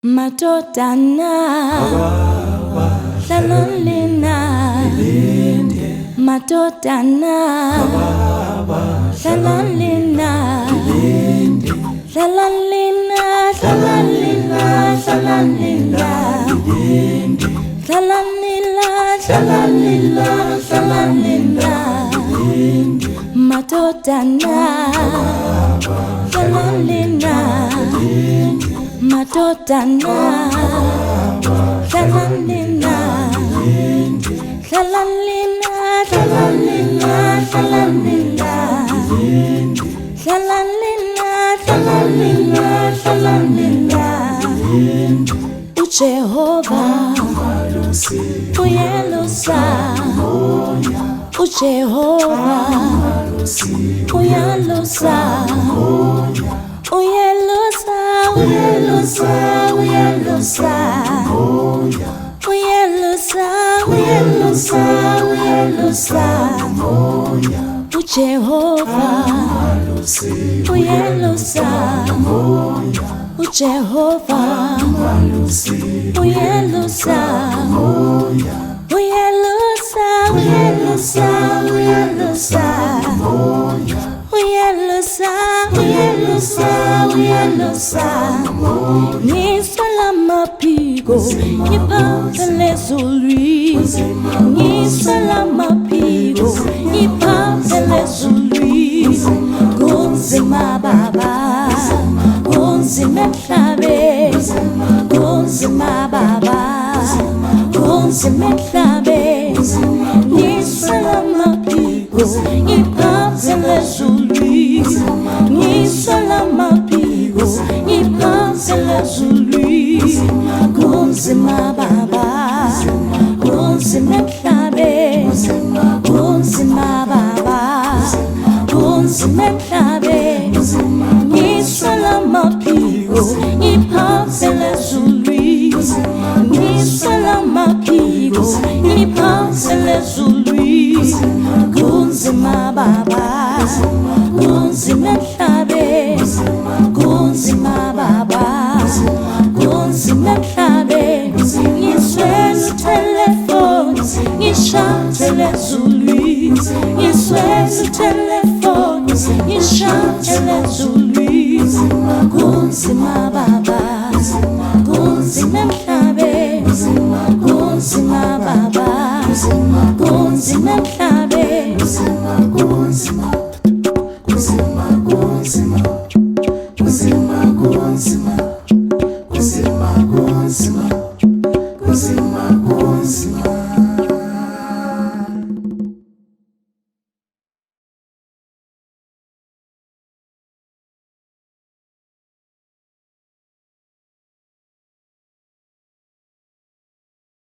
Matotana Salalina Matotana Salalina Salalina Salalina Salalina Salalina Salalina Salalina Matotana Salalina Matotana Salalina Salalina Salalina Salalina Salalina Salalina Salalina Ujehovah uyalusa Ujehovah uyalusa Uyelusa, uyelusa, uyelusa, uyelusa, uyelusa, uyelusa, Ujehovah, uyelusa, Ujehovah, uyelusa, uyelusa, uyelusa, uyelusa. Uyelusa Nisalama pigo Nipapele zuri Nisalama pigo Nipapele zuri Gonzima baba Gonzima klabe Gonzima baba Gonzima klabe Nisalama pigo Nipapele zuri Nisalama pigo Nipapele zuri Gonzima baba Gonzima klabe Gonzima baba Gonzima klabe Nisalama pigo Nipapele zuri Nisalama pigo Nipapele zuri Gonzima baba Gonzima klabe Gonzima baba Gonzima klabe Niswelu telefone Nishatele zuli Niswelu telefone Nishatele zuli Gonzima baba Gonzima klabe Gonzima baba Gonzima klabe